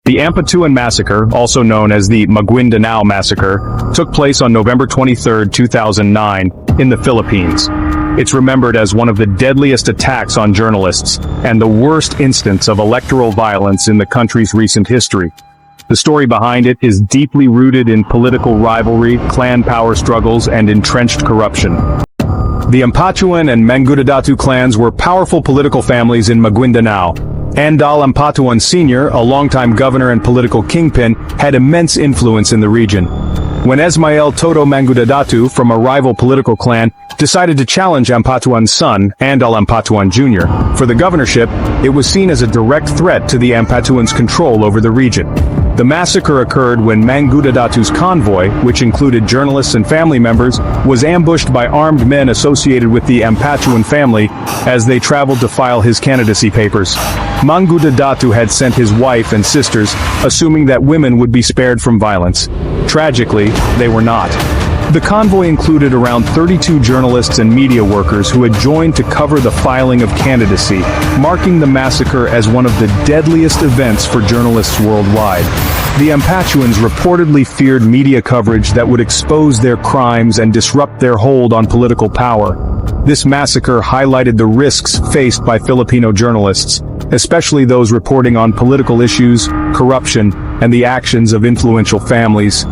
The Ampatuan Massacre, also known as the Maguindanao Massacre, took place on November 23, 2009, in the Philippines. It's remembered as one of the deadliest attacks on journalists, and the worst instance of electoral violence in the country's recent history. The story behind it is deeply rooted in political rivalry, clan power struggles, and entrenched corruption. The Ampatuan and Maguindanao clans were powerful political families in Maguindanao. Ampatuan Sr., a longtime governor and political kingpin, had immense influence in the region. When Ismael Toto Maguindanao, from a rival political clan, decided to challenge Ampatuan's son, Ampatuan Jr., for the governorship, it was seen as a direct threat to the Ampatuans' control over the region. The massacre occurred when Maguindanao's convoy, which included journalists and family members, was ambushed by armed men associated with the Ampatuan family as they traveled to file his candidacy papers. Maguindanao had sent his wife and sisters, assuming that women would be spared from violence. Tragically, they were not. The convoy included around 32 journalists and media workers who had joined to cover the filing of candidacy, marking the massacre as one of the deadliest events for journalists worldwide. The Ampatuans reportedly feared media coverage that would expose their crimes and disrupt their hold on political power. This massacre highlighted the risks faced by Filipino journalists, especially those reporting on political issues, corruption, and the actions of influential families.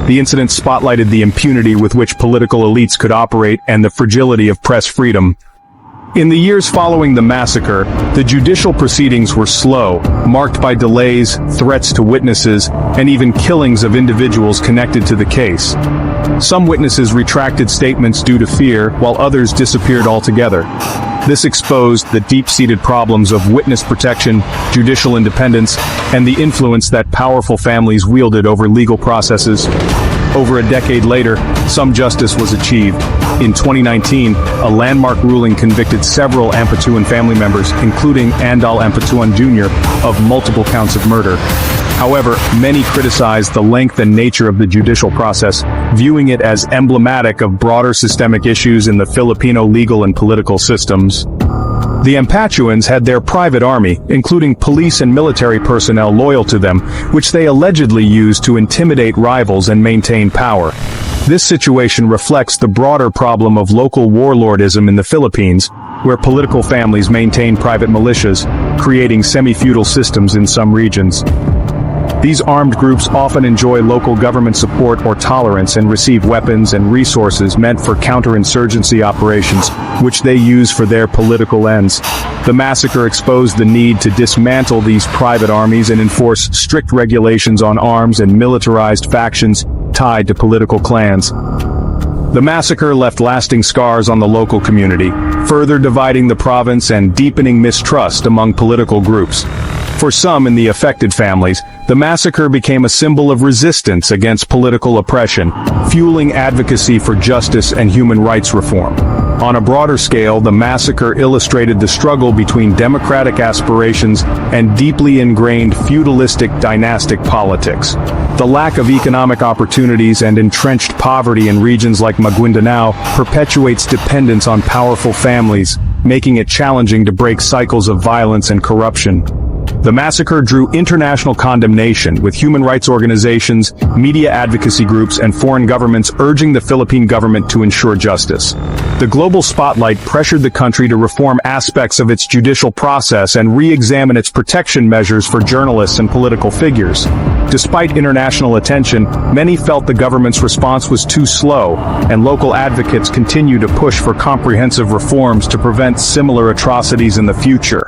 The incident spotlighted the impunity with which political elites could operate and the fragility of press freedom. In the years following the massacre, the judicial proceedings were slow, marked by delays, threats to witnesses, and even killings of individuals connected to the case. Some witnesses retracted statements due to fear, while others disappeared altogether. This exposed the deep-seated problems of witness protection, judicial independence, and the influence that powerful families wielded over legal processes. Over a decade later, some justice was achieved. In 2019, a landmark ruling convicted several Ampatuan family members, including Ampatuan Jr., of multiple counts of murder. However, many criticized the length and nature of the judicial process, viewing it as emblematic of broader systemic issues in the Filipino legal and political systems. The Ampatuans had their private army, including police and military personnel loyal to them, which they allegedly used to intimidate rivals and maintain power. This situation reflects the broader problem of local warlordism in the Philippines, where political families maintain private militias, creating semi-feudal systems in some regions. These armed groups often enjoy local government support or tolerance and receive weapons and resources meant for counterinsurgency operations, which they use for their political ends. The massacre exposed the need to dismantle these private armies and enforce strict regulations on arms and militarized factions tied to political clans. The massacre left lasting scars on the local community, further dividing the province and deepening mistrust among political groups. For some in the affected families, the massacre became a symbol of resistance against political oppression, fueling advocacy for justice and human rights reform. On a broader scale, the massacre illustrated the struggle between democratic aspirations and deeply ingrained feudalistic dynastic politics. The lack of economic opportunities and entrenched poverty in regions like Maguindanao perpetuates dependence on powerful families, making it challenging to break cycles of violence and corruption. The massacre drew international condemnation, with human rights organizations, media advocacy groups, and foreign governments urging the Philippine government to ensure justice. The global spotlight pressured the country to reform aspects of its judicial process and re-examine its protection measures for journalists and political figures. Despite international attention, many felt the government's response was too slow, and local advocates continue to push for comprehensive reforms to prevent similar atrocities in the future.